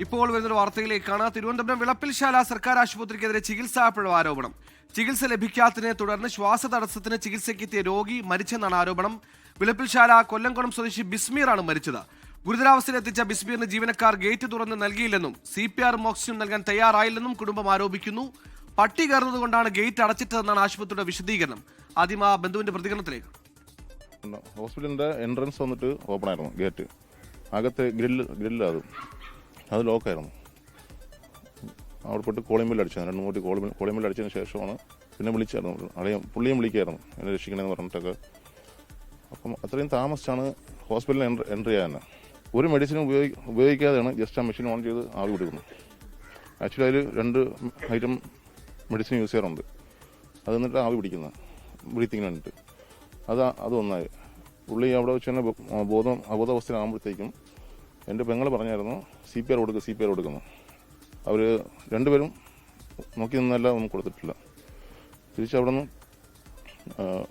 ഇപ്പോൾ വരുന്നൊരു വാർത്തയിലേക്കാണ്. തിരുവനന്തപുരം വിളപ്പിൽശാല സർക്കാർ ആശുപത്രിക്കെതിരെ ചികിത്സാ പിഴവ് ആരോപണം. ചികിത്സ ലഭിക്കാത്തതിനെ തുടർന്ന് ശ്വാസതടസ്സത്തിന് ചികിത്സയ്ക്കെത്തിയ രോഗി മരിച്ചെന്നാണ് ആരോപണം. വിളപ്പിൽശാല കൊല്ലംകുളം സ്വദേശി ബിസ്മീറാണ് മരിച്ചത്. ഗുരുതരാവസ്ഥയിലെത്തിച്ച ബിസ്മീറിന് ജീവനക്കാർ ഗേറ്റ് തുറന്ന് നൽകിയില്ലെന്നും CPR ഓക്സിജൻ നൽകാൻ തയ്യാറായില്ലെന്നും കുടുംബം ആരോപിക്കുന്നു. പട്ടി കയറുന്നതുകൊണ്ടാണ് ഗേറ്റ് അടച്ചിട്ടതെന്നാണ് ആശുപത്രിയുടെ വിശദീകരണം. ആദ്യം ആ ബന്ധുവിന്റെ പ്രതികരണത്തിലേക്ക്. ഹോസ്പിറ്റലിന്റെ എൻട്രൻസ് വന്നിട്ട് ഓപ്പൺ ആയിരുന്നു, ഗേറ്റ് അകത്ത് ഗ്രില്ല് അത് ലോക്കായിരുന്നു. അവിടെ പോയിട്ട് കോളിംഗ് ബെല്ല് അടിച്ചു, 2-3 കോളിംഗ് ബെല്ല് അടിച്ചതിന് ശേഷമാണ് പിന്നെ വിളിച്ചായിരുന്നു. പുള്ളിയും വിളിക്കായിരുന്നു എന്നെ രക്ഷിക്കണമെന്ന് പറഞ്ഞിട്ടൊക്കെ. അപ്പം അത്രയും താമസിച്ചാണ് ഹോസ്പിറ്റലിൽ എൻട്രി ചെയ്യാൻ. ഒരു മെഡിസിനും ഉപയോഗിക്കാതെയാണ് ജസ്റ്റ് ആ മെഷീൻ ഓൺ ചെയ്ത് ആവി കൊടുക്കുന്നത്. ആക്ച്വലി അതിൽ 2 ഐറ്റം മെഡിസിൻ യൂസ് ചെയ്യാറുണ്ട്. അത് എന്നിട്ട് ആവി പിടിക്കുന്നത് ബ്രീത്തിങ്ങിന് വേണ്ടിയിട്ട്. അതൊന്നായി പുള്ളി അവിടെ വെച്ച് തന്നെ അബോധാവസ്ഥയിലാകുമ്പോഴത്തേക്കും എൻ്റെ പെങ്ങൾ പറഞ്ഞായിരുന്നു CPR കൊടുക്കുന്നു. അവർ രണ്ടുപേരും നോക്കി നിന്നെല്ലാം ഒന്നും കൊടുത്തിട്ടില്ല. തിരിച്ചവിടെ നിന്ന്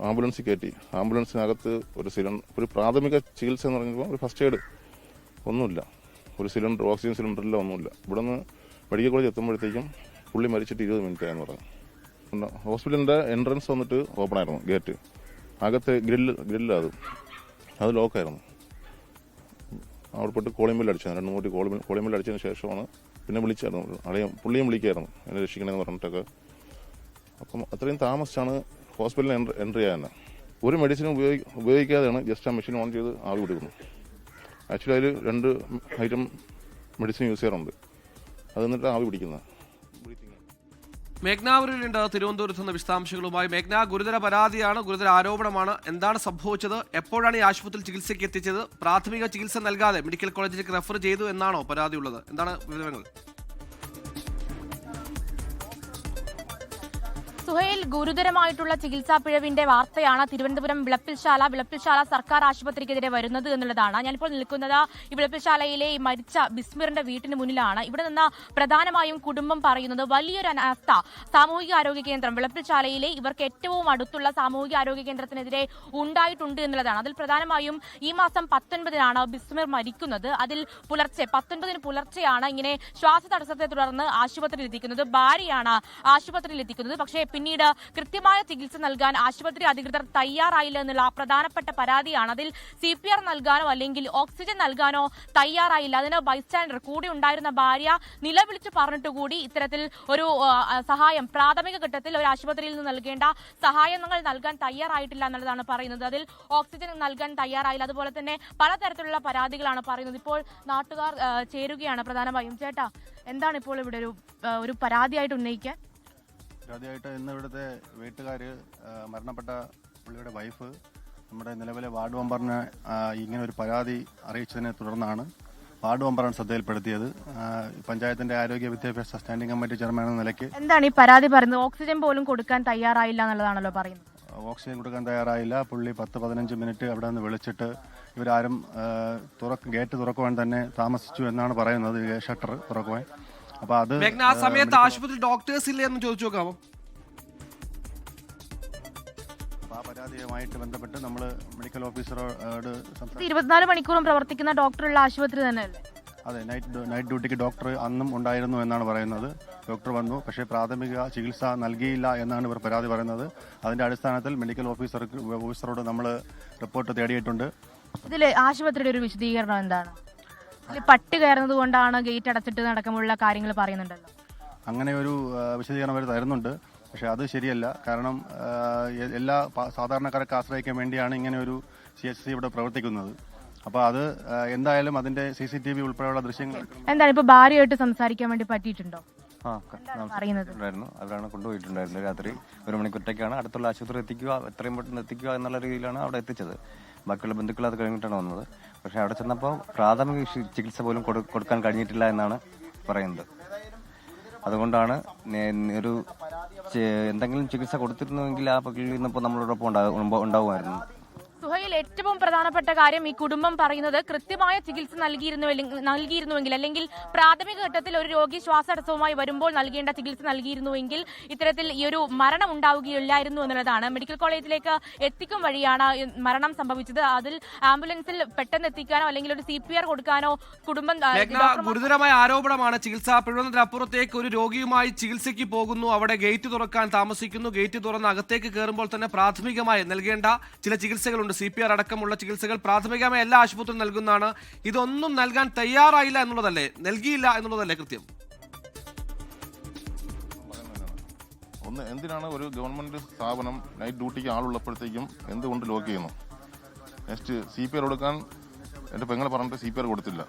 ആംബുലൻസിൽ കയറ്റി. ആംബുലൻസിനകത്ത് ഒരു പ്രാഥമിക ചികിത്സ എന്ന് പറഞ്ഞപ്പോൾ ഒരു ഫസ്റ്റ് എയ്ഡ് ഒന്നുമില്ല, ഒരു സിലിണ്ടർ, ഓക്സിജൻ സിലിണ്ടറില്ല, ഒന്നുമില്ല. ഇവിടെ നിന്ന് മെഡിക്കൽ കോളേജ് എത്തുമ്പോഴത്തേക്കും പുള്ളി മരിച്ചിട്ട് 20 മിനിറ്റ് ആയെന്ന് പറഞ്ഞു. ഹോസ്പിറ്റലിൻ്റെ എൻട്രൻസ് വന്നിട്ട് ഓപ്പൺ ആയിരുന്നു, ഗേറ്റ് അകത്ത് ഗ്രില്ല് അത് ലോക്കായിരുന്നു. അവിടെ പോയിട്ട് കോളിംഗ് ബെല്ല് അടിച്ചു, 2-3 കോളിംഗ് ബെല്ല് അടിച്ചതിന് ശേഷമാണ് പിന്നെ വിളിച്ചായിരുന്നു. പുള്ളിയും വിളിക്കായിരുന്നു എന്നെ രക്ഷിക്കണമെന്ന് പറഞ്ഞിട്ടൊക്കെ. അപ്പം അത്രയും താമസിച്ചാണ് ഹോസ്പിറ്റലിൽ എൻട്രി ചെയ്യാൻ. ഒരു മെഡിസിനും ഉപയോഗിക്കാതെയാണ് ജസ്റ്റ് ആ മെഷീൻ ഓൺ ചെയ്ത് ആവി കൊടുക്കുന്നത്. ആക്ച്വലി അതിൽ 2 ഐറ്റം മെഡിസിൻ യൂസ് ചെയ്യാറുണ്ട്. അത് എന്നിട്ട് ആവി പിടിക്കുന്നത്. മേഘ്നാവൂരിലുണ്ട് തിരുവനന്തപുരത്ത് നിന്ന് വിശദാംശങ്ങളുമായി. മേഘ്ന, ഗുരുതര പരാതിയാണ്, ഗുരുതര ആരോപണമാണ്. എന്താണ് സംഭവിച്ചത്? എപ്പോഴാണ് ഈ ആശുപത്രിയിൽ ചികിത്സയ്ക്ക് എത്തിച്ചത്? പ്രാഥമിക ചികിത്സ നൽകാതെ മെഡിക്കൽ കോളേജിലേക്ക് റെഫർ ചെയ്തു എന്നാണോ പരാതിയുള്ളത്? എന്താണ് വിവരങ്ങൾ? സുഹൈൽ, ഗുരുതരമായിട്ടുള്ള ചികിത്സാ പിഴവിന്റെ വാർത്തയാണ് തിരുവനന്തപുരം വിളപ്പിൽശാല സർക്കാർ ആശുപത്രിക്കെതിരെ വരുന്നത് എന്നുള്ളതാണ്. ഞാനിപ്പോൾ നിൽക്കുന്നത് ഈ വിളപ്പിൽശാലയിലെ ഈ മരിച്ച ബിസ്മീറിന്റെ വീട്ടിന് മുന്നിലാണ്. ഇവിടെ നിന്ന് പ്രധാനമായും കുടുംബം പറയുന്നത് വലിയൊരു അനാസ്ഥ സാമൂഹിക ആരോഗ്യ കേന്ദ്രം വിളപ്പിൽശാലയിലെ ഇവർക്ക് ഏറ്റവും അടുത്തുള്ള സാമൂഹിക ആരോഗ്യ കേന്ദ്രത്തിനെതിരെ ഉണ്ടായിട്ടുണ്ട് എന്നുള്ളതാണ്. അതിൽ പ്രധാനമായും ഈ മാസം 19-നാണ് ബിസ്മീർ മരിക്കുന്നത്. അതിൽ 19-ന് പുലർച്ചെയാണ് ഇങ്ങനെ ശ്വാസതടസ്സത്തെ തുടർന്ന് ആശുപത്രിയിൽ എത്തിക്കുന്നത്. ഭാര്യയാണ് ആശുപത്രിയിൽ എത്തിക്കുന്നത്. പക്ഷേ പിന്നീട് കൃത്യമായ ചികിത്സ നൽകാൻ ആശുപത്രി അധികൃതർ തയ്യാറായില്ല എന്നുള്ള പ്രധാനപ്പെട്ട പരാതിയാണ്. അതിൽ CPR നൽകാനോ അല്ലെങ്കിൽ ഓക്സിജൻ നൽകാനോ തയ്യാറായില്ല. അതിന് ബൈസ്റ്റാൻഡർ കൂടെ ഉണ്ടായിരുന്ന ഭാര്യ നിലവിളിച്ച് പറഞ്ഞിട്ടുകൂടി ഇത്തരത്തിൽ ഒരു സഹായം പ്രാഥമിക ഘട്ടത്തിൽ ഒരു ആശുപത്രിയിൽ നിന്ന് നൽകേണ്ട സഹായങ്ങൾ നൽകാൻ തയ്യാറായിട്ടില്ല എന്നുള്ളതാണ് പറയുന്നത്. അതിൽ ഓക്സിജൻ നൽകാൻ തയ്യാറായില്ല. അതുപോലെ തന്നെ പലതരത്തിലുള്ള പരാതികളാണ് പറയുന്നത്. ഇപ്പോൾ നാട്ടുകാർ ചേരുകയാണ് പ്രധാനമായും. ചേട്ടാ, എന്താണ് ഇപ്പോൾ ഇവിടെ ഒരു പരാതിയായിട്ട് ഉന്നയിക്കാൻ? ആദ്യമായിട്ട് ഇന്ന് ഇവിടുത്തെ വീട്ടുകാർ മരണപ്പെട്ട പുള്ളിയുടെ വൈഫ് നമ്മുടെ നിലവിലെ വാർഡ് മെമ്പറിനെ ഇങ്ങനെ ഒരു പരാതി അറിയിച്ചതിനെ തുടർന്നാണ് വാർഡ് മെമ്പറാണ് ശ്രദ്ധയിൽപ്പെടുത്തിയത്. പഞ്ചായത്തിന്റെ ആരോഗ്യ വിദ്യാഭ്യാസ സ്റ്റാൻഡിംഗ് കമ്മിറ്റി ചെയർമാൻ എന്ന നിലയ്ക്ക് എന്താണ് ഈ പരാതി പറയുന്നത്? ഓക്സിജൻ പോലും കൊടുക്കാൻ തയ്യാറായില്ല എന്നുള്ളതാണല്ലോ പറയുന്നത്. ഓക്സിജൻ കൊടുക്കാൻ തയ്യാറായില്ല. പുള്ളി 10-15 മിനിറ്റ് അവിടെ നിന്ന് വിളിച്ചിട്ട് ഇവരാരും ഗേറ്റ് തുറക്കുവാൻ തന്നെ താമസിച്ചു എന്നാണ് പറയുന്നത്, ഷട്ടർ തുറക്കുവാൻ. അപ്പൊ അത് ആ സമയത്ത് ആശുപത്രി ഡോക്ടേഴ്സ് ഇല്ലേ എന്ന് ചോദിച്ചു നോക്കാമോ? ആ പരാതിയുമായിട്ട് ബന്ധപ്പെട്ട് നമ്മൾ മെഡിക്കൽ ഓഫീസറോട് 24 മണിക്കൂറും പ്രവർത്തിക്കുന്ന ഡോക്ടറുള്ള ആശുപത്രി തന്നെയല്ലേ? അതെ, നൈറ്റ് ഡ്യൂട്ടിക്ക് ഡോക്ടർ അന്നും ഉണ്ടായിരുന്നു എന്നാണ് പറയുന്നത്. ഡോക്ടർ വന്നു, പക്ഷേ പ്രാഥമിക ചികിത്സ നൽകിയില്ല എന്നാണ് ഇവർ പരാതി പറയുന്നത്. അതിന്റെ അടിസ്ഥാനത്തിൽ മെഡിക്കൽ ഓഫീസറോട് നമ്മൾ റിപ്പോർട്ട് തേടിയിട്ടുണ്ട്. ഇതിൽ ആശുപത്രിയുടെ ഒരു വിശദീകരണം എന്താണ്? പട്ടി കയറുന്നത് കൊണ്ടാണ് ഗേറ്റ് അടച്ചിട്ട് നടക്കമുള്ള കാര്യങ്ങൾ പറയുന്നുണ്ടല്ലോ. അങ്ങനെ ഒരു വിശദീകരണം അവർ തരുന്നുണ്ട്. പക്ഷെ അത് ശരിയല്ല. കാരണം എല്ലാ സാധാരണക്കാർക്ക് ആശ്രയിക്കാൻ വേണ്ടിയാണ് ഇങ്ങനെ ഒരു CHC ഇവിടെ പ്രവർത്തിക്കുന്നത്. അപ്പൊ അത് എന്തായാലും അതിന്റെ CCTV ഉൾപ്പെടെയുള്ള ദൃശ്യങ്ങൾ എന്താണ് ഇപ്പൊ ഭാര്യയായിട്ട് സംസാരിക്കാൻ വേണ്ടി പറ്റിയിട്ടുണ്ടോ? അവരാണ് കൊണ്ടുപോയിട്ടുണ്ടായിരുന്നത്. രാത്രി 1 മണിക്കൂറത്തേക്കാണ് അടുത്തുള്ള ആശുപത്രി എത്തിക്കുക, എത്രയും പെട്ടെന്ന് എത്തിക്കുക എന്നുള്ള രീതിയിലാണ് അവിടെ എത്തിച്ചത്. ബാക്കിയുള്ള ബന്ധുക്കൾ അത് കഴിഞ്ഞിട്ടാണ് വന്നത്. പക്ഷെ അവിടെ ചെന്നപ്പോൾ പ്രാഥമിക ചികിത്സ പോലും കൊടുക്കാൻ കഴിഞ്ഞിട്ടില്ല എന്നാണ് പറയുന്നത്. അതുകൊണ്ടാണ് ഒരു എന്തെങ്കിലും ചികിത്സ കൊടുത്തിരുന്നുവെങ്കിൽ ആ പള്ളിയിൽ നിന്നപ്പോൾ നമ്മളോടൊപ്പം ഉണ്ടാവുമായിരുന്നു. സുഹൈൽ, അതിൽ ഏറ്റവും പ്രധാനപ്പെട്ട കാര്യം ഈ കുടുംബം പറയുന്നത് കൃത്യമായ ചികിത്സ നൽകിയിരുന്നുവെങ്കിൽ അല്ലെങ്കിൽ പ്രാഥമിക ഘട്ടത്തിൽ ഒരു രോഗി ശ്വാസതടസ്സവുമായി വരുമ്പോൾ നൽകേണ്ട ചികിത്സ നൽകിയിരുന്നുവെങ്കിൽ ഇത്തരത്തിൽ ഈ ഒരു മരണം ഉണ്ടാവുകയില്ലായിരുന്നു എന്നുള്ളതാണ്. മെഡിക്കൽ കോളേജിലേക്ക് എത്തിക്കും വഴിയാണ് മരണം സംഭവിച്ചത്. അതിൽ ആംബുലൻസിൽ പെട്ടെന്ന് എത്തിക്കാനോ അല്ലെങ്കിൽ ഒരു CPR കൊടുക്കാനോ കുടുംബം ഗുരുതരമായ ആരോപണമാണ്. ചികിത്സാ പിഴവിനപ്പുറത്തേക്ക് ഒരു രോഗിയുമായി ചികിത്സയ്ക്ക് പോകുന്നു, അവിടെ ഗേറ്റ് തുറക്കാൻ താമസിക്കുന്നു, ഗേറ്റ് തുറന്ന് അകത്തേക്ക് കയറുമ്പോൾ തന്നെ പ്രാഥമികമായി നൽകേണ്ട ചില ചികിത്സകളുണ്ട്. CPR അടക്കമുള്ള ചികിത്സകൾ പ്രാഥമികമായി എല്ലാ ആശുപത്രിയും നൽകുന്നതാണ്. ഇതൊന്നും നൽകാൻ തയ്യാറായില്ല എന്നുള്ളതല്ലേ, നൽകിയില്ല എന്നുള്ളതല്ലേ കൃത്യം? ഒന്ന്, എന്തിനാണ് ഒരു ഗവൺമെന്റ് സ്ഥാപനം നൈറ്റ് ഡ്യൂട്ടിക്ക് ആളുള്ളപ്പോഴത്തേക്കും എന്തുകൊണ്ട് ലോക്ക് ചെയ്യുന്നു? നെക്സ്റ്റ് CPR കൊടുക്കാൻ എന്റെ പെങ്ങളെ പറഞ്ഞിട്ട് CPR കൊടുത്തില്ല.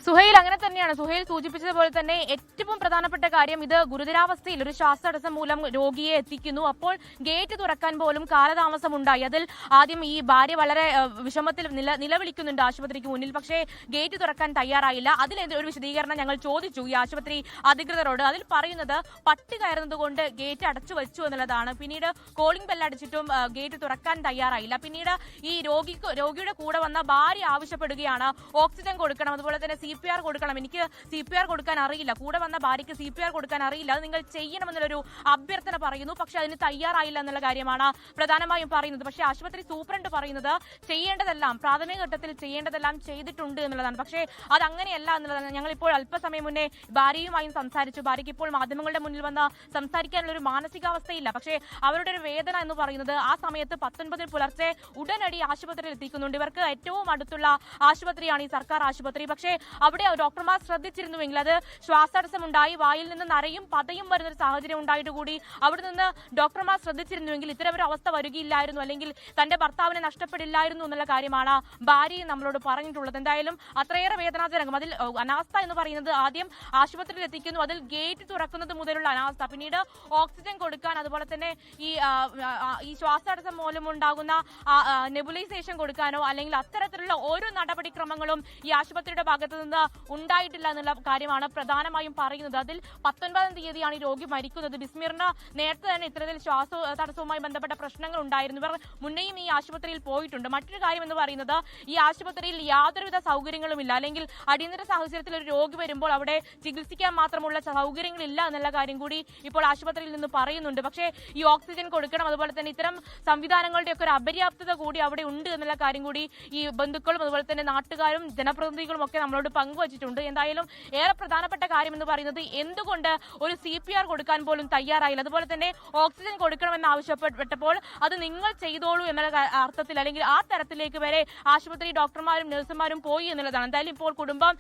സുഹൈൽ അങ്ങനെ തന്നെയാണ്. സുഹൈൽ സൂചിപ്പിച്ചതുപോലെ തന്നെ ഏറ്റവും പ്രധാനപ്പെട്ട കാര്യം ഇത് ഗുരുതരാവസ്ഥയിൽ ഒരു ശ്വാസതടസ്സം മൂലം രോഗിയെ എത്തിക്കുന്നു. അപ്പോൾ ഗേറ്റ് തുറക്കാൻ പോലും കാലതാമസം ഉണ്ടായി. അതിൽ ആദ്യം ഈ ഭാര്യ വളരെ വിഷമത്തിൽ നിലവിളിക്കുന്നുണ്ട് ആശുപത്രിക്ക് മുന്നിൽ. പക്ഷേ ഗേറ്റ് തുറക്കാൻ തയ്യാറായില്ല. അതിലെന്തൊരു വിശദീകരണം ഞങ്ങൾ ചോദിച്ചു ഈ ആശുപത്രി അധികൃതരോട്. അതിൽ പറയുന്നത് പട്ടി കയറുന്നത് കൊണ്ട് ഗേറ്റ് അടച്ചു വെച്ചു എന്നുള്ളതാണ്. പിന്നീട് കോളിംഗ് ബെൽ അടിച്ചിട്ടും ഗേറ്റ് തുറക്കാൻ തയ്യാറായില്ല. പിന്നീട് ഈ രോഗിയുടെ കൂടെ വന്ന ഭാര്യ ആവശ്യപ്പെടുകയാണ് ഓക്സിജൻ കൊടുക്കണം, അതുപോലെ തന്നെ CPR കൊടുക്കണം. എനിക്ക് CPR കൊടുക്കാൻ അറിയില്ല, കൂടെ വന്ന ഭാര്യയ്ക്ക് CPR കൊടുക്കാൻ അറിയില്ല, അത് നിങ്ങൾ ചെയ്യണമെന്നുള്ളൊരു അഭ്യർത്ഥന പറയുന്നു. പക്ഷെ അതിന് തയ്യാറായില്ല എന്നുള്ള കാര്യമാണ് പ്രധാനമായും പറയുന്നത്. പക്ഷേ ആശുപത്രി സൂപ്രണ്ട് പറയുന്നത് ചെയ്യേണ്ടതെല്ലാം പ്രാഥമിക ഘട്ടത്തിൽ ചെയ്യേണ്ടതെല്ലാം ചെയ്തിട്ടുണ്ട് എന്നുള്ളതാണ്. പക്ഷേ അതങ്ങനെയല്ല എന്നുള്ളതാണ്. ഞങ്ങളിപ്പോൾ അല്പസമയം മുന്നേ ഭാര്യയുമായും സംസാരിച്ചു. ഭാര്യയ്ക്ക് ഇപ്പോൾ മാധ്യമങ്ങളുടെ മുന്നിൽ വന്ന് സംസാരിക്കാനുള്ള ഒരു മാനസികാവസ്ഥയില്ല. പക്ഷേ അവരുടെ ഒരു വേദന എന്ന് പറയുന്നത് ആ സമയത്ത് 19 പുലർച്ചെ ഉടനടി ആശുപത്രിയിൽ എത്തിക്കുന്നുണ്ട്. ഇവർക്ക് ഏറ്റവും അടുത്തുള്ള ആശുപത്രിയാണ് ഈ സർക്കാർ ആശുപത്രി. പക്ഷേ അവിടെ ഡോക്ടർമാർ ശ്രദ്ധിച്ചിരുന്നുവെങ്കിൽ അത് ശ്വാസതടസ്സമുണ്ടായി വായിൽ നിന്ന് നരയും പതയും വരുന്നൊരു സാഹചര്യം ഉണ്ടായിട്ട് കൂടി അവിടെ നിന്ന് ഡോക്ടർമാർ ശ്രദ്ധിച്ചിരുന്നുവെങ്കിൽ ഇത്തരം ഒരു അവസ്ഥ വരികയില്ലായിരുന്നു, അല്ലെങ്കിൽ തന്റെ ഭർത്താവിനെ നഷ്ടപ്പെടില്ലായിരുന്നു എന്നുള്ള കാര്യമാണ് ഭാര്യയും നമ്മളോട് പറഞ്ഞിട്ടുള്ളത്. എന്തായാലും അത്രയേറെ വേദനാജനകം. അതിൽ അനാസ്ഥ എന്ന് പറയുന്നത് ആദ്യം ആശുപത്രിയിൽ എത്തിക്കുന്നു, അതിൽ ഗേറ്റ് തുറക്കുന്നത് മുതലുള്ള അനാസ്ഥ, പിന്നീട് ഓക്സിജൻ കൊടുക്കാൻ, അതുപോലെ തന്നെ ഈ ശ്വാസതടസ്സം മൂലം ഉണ്ടാകുന്ന നെബുലൈസേഷൻ കൊടുക്കാനോ അല്ലെങ്കിൽ അത്തരത്തിലുള്ള ഓരോ നടപടിക്രമങ്ങളും ഈ ആശുപത്രിയുടെ ഭാഗത്ത് നിന്ന് ഉണ്ടായിട്ടില്ല എന്നുള്ള കാര്യമാണ് പ്രധാനമായും പറയുന്നത്. അതിൽ 19-ാം തീയതിയാണ് ഈ രോഗി മരിക്കുന്നത്. ബിസ്മീറിന് നേരത്തെ തന്നെ ഇത്തരത്തിൽ ശ്വാസ തടസ്സവുമായി ബന്ധപ്പെട്ട പ്രശ്നങ്ങൾ ഉണ്ടായിരുന്നു. ഇവർ മുന്നേയും ഈ ആശുപത്രിയിൽ പോയിട്ടുണ്ട്. മറ്റൊരു കാര്യം എന്ന് പറയുന്നത് ഈ ആശുപത്രിയിൽ യാതൊരുവിധ സൗകര്യങ്ങളുമില്ല, അല്ലെങ്കിൽ അടിയന്തര സാഹചര്യത്തിൽ ഒരു രോഗി വരുമ്പോൾ അവിടെ ചികിത്സിക്കാൻ മാത്രമുള്ള സൗകര്യങ്ങളില്ല എന്നുള്ള കാര്യം കൂടി ഇപ്പോൾ ആശുപത്രിയിൽ നിന്ന് പറയുന്നുണ്ട്. പക്ഷേ ഈ ഓക്സിജൻ കൊടുക്കണം, അതുപോലെ തന്നെ ഇത്തരം സംവിധാനങ്ങളുടെ ഒക്കെ ഒരു അപര്യാപ്തത കൂടി അവിടെ ഉണ്ട് എന്നുള്ള കാര്യം കൂടി ഈ ബന്ധുക്കളും അതുപോലെ തന്നെ നാട്ടുകാരും ജനപ്രതിനിധികളും ഒക്കെ നമ്മളോട് പങ്കുവച്ചിട്ടുണ്ട്. എന്തായാലും ഏറെ പ്രധാനപ്പെട്ട കാര്യം എന്ന് പറയുന്നത് എന്തുകൊണ്ട് ഒരു CPR കൊടുക്കാൻ പോലും തയ്യാറായില്ല, അതുപോലെ തന്നെ ഓക്സിജൻ കൊടുക്കണമെന്ന് ആവശ്യപ്പെട്ടപ്പോൾ അത് നിങ്ങൾ ചെയ്തോളൂ എന്നുള്ള അർത്ഥത്തിൽ അല്ലെങ്കിൽ ആ തരത്തിലേക്ക് വരെ ആശുപത്രി ഡോക്ടർമാരും നഴ്സുമാരും പോയി എന്നുള്ളതാണ്. എന്തായാലും ഇപ്പോൾ കുടുംബം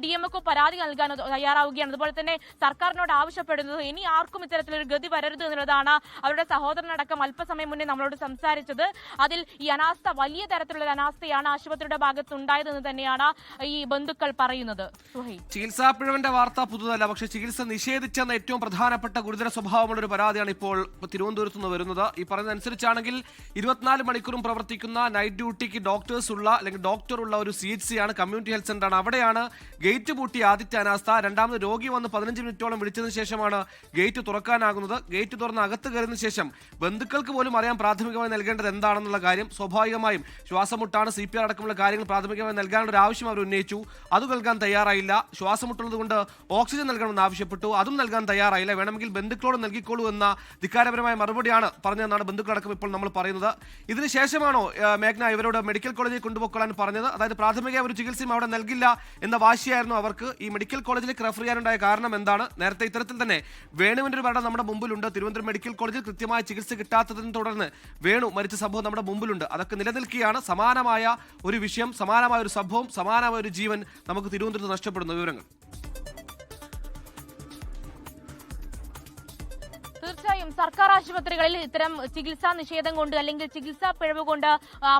DMക്ക് പരാതി നൽകാൻ തയ്യാറാവുകയാണ്. അതുപോലെ തന്നെ സർക്കാരിനോട് ആവശ്യപ്പെടുന്നത് ഇനി ആർക്കും ഇത്തരത്തിലൊരു ഗതി വരരുത് എന്നുള്ളതാണ്. അവരുടെ സഹോദരനടക്കം അല്പസമയം മുന്നേ നമ്മളോട് സംസാരിച്ചത്. അതിൽ ഈ അനാസ്ഥ, വലിയ തരത്തിലുള്ള അനാസ്ഥയാണ് ആശുപത്രിയുടെ ഭാഗത്തുണ്ടായതെന്ന് തന്നെയാണ് ഈ ബന്ധുക്കൾ പറയുന്നത്. ചികിത്സാ പിഴവിന്റെ വാർത്ത പുതുതല്ല, പക്ഷേ ചികിത്സ നിഷേധിച്ചെന്ന ഏറ്റവും പ്രധാനപ്പെട്ട ഗുരുതര സ്വഭാവമുള്ള ഒരു പരാതിയാണ് ഇപ്പോൾ തിരുവനന്തപുരത്ത് നിന്ന് വരുന്നത്. ഈ പറയുന്നതനുസരിച്ചാണെങ്കിൽ 24 മണിക്കൂറും പ്രവർത്തിക്കുന്ന നൈറ്റ് ഡ്യൂട്ടിക്ക് ഡോക്ടേഴ്സ് ഉള്ള അല്ലെങ്കിൽ ഡോക്ടർ ഉള്ള ഒരു CHC ആണ്, കമ്മ്യൂണിറ്റി ഹെൽത്ത് സെന്റർ ആണ്. അവിടെയാണ് ഗേറ്റ് പൂട്ടി ആദ്യത്തെ അനാസ്ഥ. രണ്ടാമത് രോഗി വന്ന് 15 മിനിറ്റോളം വിളിച്ചതിന് ശേഷമാണ് ഗേറ്റ് തുറക്കാനാകുന്നത്. ഗേറ്റ് തുറന്ന് അകത്ത് കയറുന്ന ശേഷം ബന്ധുക്കൾക്ക് പോലും അറിയാൻ പ്രാഥമികമായി നൽകേണ്ടത് എന്താണെന്നുള്ള കാര്യം. സ്വാഭാവികമായും ശ്വാസമുട്ടാണ്, CPR അടക്കമുള്ള കാര്യങ്ങൾ പ്രാഥമികമായി നൽകാനുള്ള ഒരു ആവശ്യം അവർ ഉന്നയിച്ചു. അത് നൽകാൻ തയ്യാറായില്ല. ശ്വാസമുട്ടുള്ളത് കൊണ്ട് ഓക്സിജൻ നൽകണമെന്ന് ആവശ്യപ്പെട്ടു, അതും നൽകാൻ തയ്യാറായില്ല. വേണമെങ്കിൽ ബന്ധുക്കളോട് നൽകിക്കോളൂ എന്ന ധിക്കാരപരമായ മറുപടിയാണ് പറഞ്ഞതെന്നാണ് ബന്ധുക്കളടക്കം ഇപ്പോൾ നമ്മൾ പറയുന്നത്. ഇതിനുശേഷമാണോ മേഘ്ന ഇവരോട് മെഡിക്കൽ കോളേജിൽ കൊണ്ടുപോയിക്കൊള്ളാൻ പറഞ്ഞത്? അതായത് പ്രാഥമിക ഒരു ചികിത്സയും അവിടെ നൽകില്ല എന്ന വാശിയായിരുന്നു അവർക്ക്. ഈ മെഡിക്കൽ കോളേജിലേക്ക് റെഫർ ചെയ്യാനുണ്ടായ കാരണം എന്താണ്? നേരത്തെ ഇത്തരത്തിൽ തന്നെ വേണുവിന്റെ ഒരു മരണം നമ്മുടെ മുമ്പിലുണ്ട്. തിരുവനന്തപുരം മെഡിക്കൽ കോളേജിൽ കൃത്യമായ ചികിത്സ കിട്ടാത്തതിനെ തുടർന്ന് വേണു മരിച്ച സംഭവം നമ്മുടെ മുമ്പിലുണ്ട്. അതൊക്കെ നിലനിൽക്കുകയാണ്. സമാനമായ ഒരു വിഷയം, സമാനമായ ഒരു സംഭവം, സമാനമായ ഒരു ജീവൻ നമുക്ക് തിരുവനന്തപുരത്ത് നഷ്ടപ്പെടുന്ന വിവരങ്ങൾ. തീർച്ചയായും സർക്കാർ ആശുപത്രികളിൽ ഇത്തരം ചികിത്സാ നിഷേധം കൊണ്ട് അല്ലെങ്കിൽ ചികിത്സാ പിഴവ് കൊണ്ട്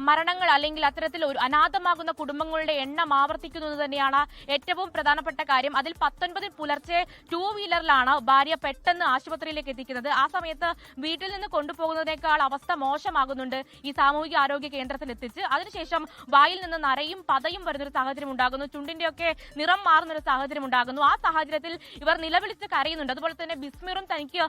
മരണങ്ങൾ അല്ലെങ്കിൽ അത്തരത്തിൽ ഒരു അനാഥമാകുന്ന കുടുംബങ്ങളുടെ എണ്ണം ആവർത്തിക്കുന്നത് തന്നെയാണ് ഏറ്റവും പ്രധാനപ്പെട്ട കാര്യം. അതിൽ 19 പുലർച്ചെ 2 വീലറിലാണ് ഭാര്യ പെട്ടെന്ന് ആശുപത്രിയിലേക്ക് എത്തിക്കുന്നത്. ആ സമയത്ത് വീട്ടിൽ നിന്ന് കൊണ്ടുപോകുന്നതിനേക്കാൾ അവസ്ഥ മോശമാകുന്നുണ്ട് ഈ സാമൂഹിക ആരോഗ്യ കേന്ദ്രത്തിൽ എത്തിച്ച്. അതിനുശേഷം വായിൽ നിന്ന് നരയും പതയും വരുന്നൊരു സാഹചര്യം ഉണ്ടാകുന്നു, ചുണ്ടിന്റെയൊക്കെ നിറം മാറുന്നൊരു സാഹചര്യം ഉണ്ടാകുന്നു. ആ സാഹചര്യത്തിൽ ഇവർ നിലവിളിച്ച് കരയുന്നുണ്ട്. അതുപോലെ തന്നെ ബിസ്മീറും തനിക്ക്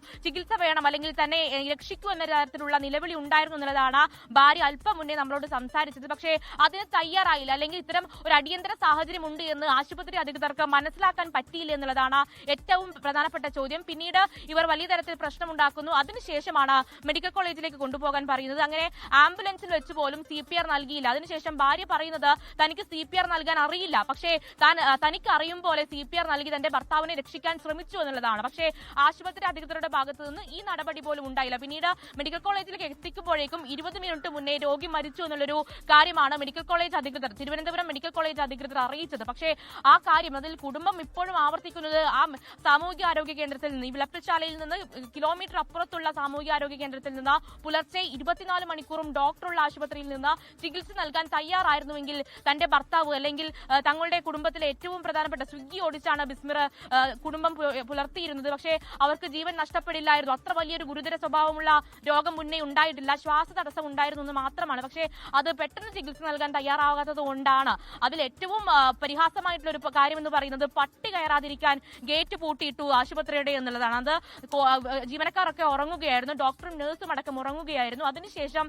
ചികിത്സ വേണം അല്ലെങ്കിൽ തന്നെ രക്ഷിക്കൂ എന്ന തരത്തിലുള്ള നിലവിളി ഉണ്ടായിരുന്നു എന്നുള്ളതാണ് ഭാര്യ അല്പം മുന്നേ നമ്മളോട് സംസാരിച്ചത്. പക്ഷേ അതിന് തയ്യാറായില്ല, അല്ലെങ്കിൽ ഇത്തരം ഒരു അടിയന്തര സാഹചര്യം ഉണ്ട് എന്ന് ആശുപത്രി അധികൃതർക്ക് മനസ്സിലാക്കാൻ പറ്റിയില്ല എന്നുള്ളതാണ് ഏറ്റവും പ്രധാനപ്പെട്ട ചോദ്യം. പിന്നീട് ഇവർ വലിയ തരത്തിൽ പ്രശ്നമുണ്ടാക്കുന്നു. അതിനുശേഷമാണ് മെഡിക്കൽ കോളേജിലേക്ക് കൊണ്ടുപോകാൻ പറയുന്നത്. അങ്ങനെ ആംബുലൻസിൽ വെച്ച് പോലും CPR നൽകിയില്ല. അതിനുശേഷം ഭാര്യ പറയുന്നത് തനിക്ക് CPR നൽകാൻ അറിയില്ല, പക്ഷേ തനിക്ക് അറിയും പോലെ CPR നൽകി തന്റെ ഭർത്താവിനെ രക്ഷിക്കാൻ ശ്രമിച്ചു എന്നുള്ളതാണ്. പക്ഷേ ആശുപത്രി അധികൃതരുടെ ഭാഗത്ത് നിന്ന് ഈ നടപടി പോലും ഉണ്ടായില്ല. പിന്നീട് മെഡിക്കൽ കോളേജിലേക്ക് എത്തിക്കുമ്പോഴേക്കും 20 മിനിറ്റ് മുന്നേ രോഗി മരിച്ചു എന്നുള്ളൊരു കാര്യമാണ് മെഡിക്കൽ കോളേജ് അധികൃതർ, തിരുവനന്തപുരം മെഡിക്കൽ കോളേജ് അധികൃതർ അറിയിച്ചത്. പക്ഷേ ആ കാര്യം, അതിൽ കുടുംബം ഇപ്പോഴും ആവർത്തിക്കുന്നത് ആ സാമൂഹികാരോഗ്യ കേന്ദ്രത്തിൽ നിന്ന്, ഈ വിളപ്പിൽശാലയിൽ നിന്ന് കിലോമീറ്റർ അപ്പുറത്തുള്ള സാമൂഹികാരോഗ്യ കേന്ദ്രത്തിൽ നിന്ന് പുലർച്ചെ 24 മണിക്കൂറും ഡോക്ടറുള്ള ആശുപത്രിയിൽ നിന്ന് ചികിത്സ നൽകാൻ തയ്യാറായിരുന്നുവെങ്കിൽ തന്റെ ഭർത്താവ് അല്ലെങ്കിൽ തങ്ങളുടെ കുടുംബത്തിലെ ഏറ്റവും പ്രധാനപ്പെട്ട സ്വിഗ്ഗി ഓടിച്ചാണ് ബിസ്മിർ കുടുംബം പുലർത്തിയിരുന്നത്. പക്ഷേ അവർക്ക് ജീവൻ നഷ്ടപ്പെടില്ലായിരുന്നു. അത്ര വലിയൊരു ഗുരുതര സ്വഭാവമുള്ള രോഗം മുന്നേ ഉണ്ടായിട്ടില്ല, ശ്വാസതടസ്സം ഉണ്ടായിരുന്നു എന്ന് മാത്രമാണ്. പക്ഷേ അത് പെട്ടെന്ന് ചികിത്സ നൽകാൻ തയ്യാറാകാത്തത് കൊണ്ടാണ്. അതിൽ ഏറ്റവും പരിഹാസമായിട്ടുള്ള ഒരു കാര്യം എന്ന് പറയുന്നത് പട്ടി കയറാതിരിക്കാൻ ഗേറ്റ് പൂട്ടിയിട്ടു ആശുപത്രിയുടെ എന്നുള്ളതാണ്. അത് ജീവനക്കാരൊക്കെ ഉറങ്ങുകയായിരുന്നു, ഡോക്ടറും നഴ്സും അടക്കം ഉറങ്ങുകയായിരുന്നു. അതിനുശേഷം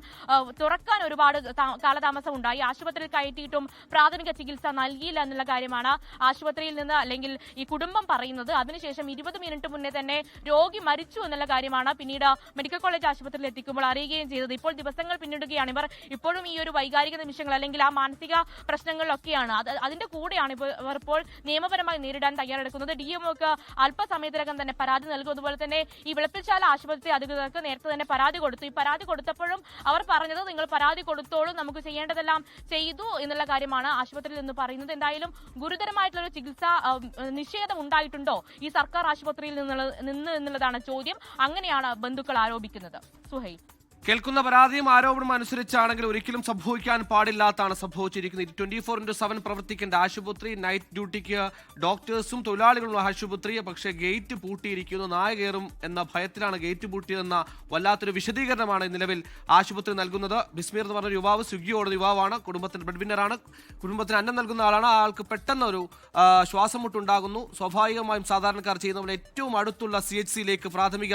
തുറക്കാൻ ഒരുപാട് കാലതാമസം ഉണ്ടായി. ആശുപത്രിയിൽ കയറ്റിയിട്ടും പ്രാഥമിക ചികിത്സ നൽകിയില്ല എന്നുള്ള കാര്യമാണ് ആശുപത്രിയിൽ നിന്ന് അല്ലെങ്കിൽ ഈ കുടുംബം പറയുന്നത്. അതിനുശേഷം 20 മിനിറ്റ് മുന്നേ തന്നെ രോഗി മരിച്ചു എന്നുള്ള കാര്യമാണ് പിന്നീട് മെഡിക്കൽ കോളേജ് ആശുപത്രിയിൽ എത്തിക്കുമ്പോൾ അറിയുകയും ചെയ്തത്. ഇപ്പോൾ ദിവസങ്ങൾ പിന്നിടുകയാണ്. ഇവർ ഇപ്പോഴും ഈ ഒരു വൈകാരിക നിമിഷങ്ങൾ അല്ലെങ്കിൽ ആ മാനസിക പ്രശ്നങ്ങളിലൊക്കെയാണ്. അതിന്റെ കൂടെയാണ് ഇവർ ഇപ്പോൾ നിയമപരമായി നേരിടാൻ തയ്യാറെടുക്കുന്നത്. DMOക്ക് അല്പസമയത്തിനകം തന്നെ പരാതി നൽകും. അതുപോലെ തന്നെ ഈ വിളപ്പിൽശാല ആശുപത്രി അധികൃതർക്ക് നേരത്തെ തന്നെ പരാതി കൊടുത്തു. ഈ പരാതി കൊടുത്തപ്പോഴും അവർ പറഞ്ഞത് നിങ്ങൾ പരാതി കൊടുത്തോളൂ, നമുക്ക് ചെയ്യേണ്ടതെല്ലാം ചെയ്തു എന്നുള്ള കാര്യമാണ് ആശുപത്രിയിൽ നിന്ന് പറയുന്നത്. എന്തായാലും ഗുരുതരമായിട്ടുള്ള ഒരു ചികിത്സാ നിഷേധം ഉണ്ടായിട്ടുണ്ടോ ഈ സർക്കാർ ആശുപത്രിയിൽ നിന്ന് എന്നുള്ളതാണ് ചോദ്യം. അങ്ങനെയാണ് ബന്ധുക്കൾ ആരോപിക്കുന്നത്. സുഹൈൽ, കേൾക്കുന്ന പരാതിയും ആരോപണം അനുസരിച്ചാണെങ്കിൽ ഒരിക്കലും സംഭവിക്കാൻ പാടില്ലാത്താണ് സംഭവിച്ചിരിക്കുന്നത്. 24/7 പ്രവർത്തിക്കേണ്ട ആശുപത്രി, നൈറ്റ് ഡ്യൂട്ടിക്ക് ഡോക്ടേഴ്സും തൊഴിലാളികളും ആശുപത്രി, പക്ഷേ ഗേറ്റ് പൂട്ടിയിരിക്കുന്നു. നായ കയറും എന്ന ഭയത്തിലാണ് ഗേറ്റ് പൂട്ടിയതെന്ന വല്ലാത്തൊരു വിശദീകരണമാണ് നിലവിൽ ആശുപത്രി നൽകുന്നത്. ബിസ്മീർ എന്ന് പറഞ്ഞ യുവാവ് സ്വിഗ്ഗി ഓടുന്ന യുവാവാണ്, കുടുംബത്തിന്റെ ബ്രെഡ്വിന്നറാണ്, കുടുംബത്തിന് അന്നം നൽകുന്ന ആളാണ്. ആൾക്ക് പെട്ടെന്ന് ഒരു ശ്വാസം മുട്ടുണ്ടാകുന്നു. സ്വാഭാവികമായും സാധാരണക്കാർ ചെയ്യുന്ന പോലെ ഏറ്റവും അടുത്തുള്ള CHCയിലേക്ക്, പ്രാഥമിക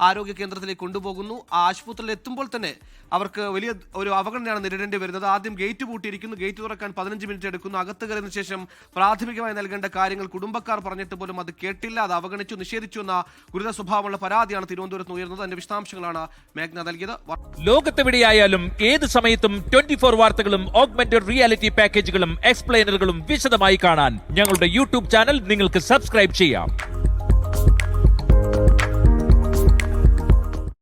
ആരോഗ്യ കേന്ദ്രത്തിലേക്ക് കൊണ്ടുപോകുന്നു. ആ ആശുപത്രിയിൽ എത്തുമ്പോൾ തന്നെ അവർക്ക് വലിയ ഒരു അവഗണനയാണ് നേരിടേണ്ടി വരുന്നത്. ആദ്യം ഗേറ്റ് പൂട്ടിയിരിക്കുന്നു, ഗേറ്റ് തുറക്കാൻ 15 മിനിറ്റ് എടുക്കുന്നു. അകത്ത് കയറിയതിനു ശേഷം പ്രാഥമികമായി നൽകേണ്ട കാര്യങ്ങൾ കുടുംബക്കാർ പറഞ്ഞിട്ട് പോലും അത് കേട്ടില്ല, അത് അവഗണിച്ചു, നിഷേധിച്ചു എന്ന ഗുരുതര സ്വഭാവമുള്ള പരാതിയാണ് തിരുവനന്തപുരത്ത് ഉയർന്നത്. അതിന്റെ വിശദാംശങ്ങളാണ് മേഘ്ന നൽകിയത്. ലോകത്തെവിടെയായാലും ഏത് സമയത്തും 24 വാർത്തകളും ഓഗ്മെന്റഡ് റിയാലിറ്റി പാക്കേജുകളും എക്സ്പ്ലെയിനറുകളും വിശദമായി കാണാൻ ഞങ്ങളുടെ YouTube ചാനൽ നിങ്ങൾക്ക് സബ്സ്ക്രൈബ് ചെയ്യാം.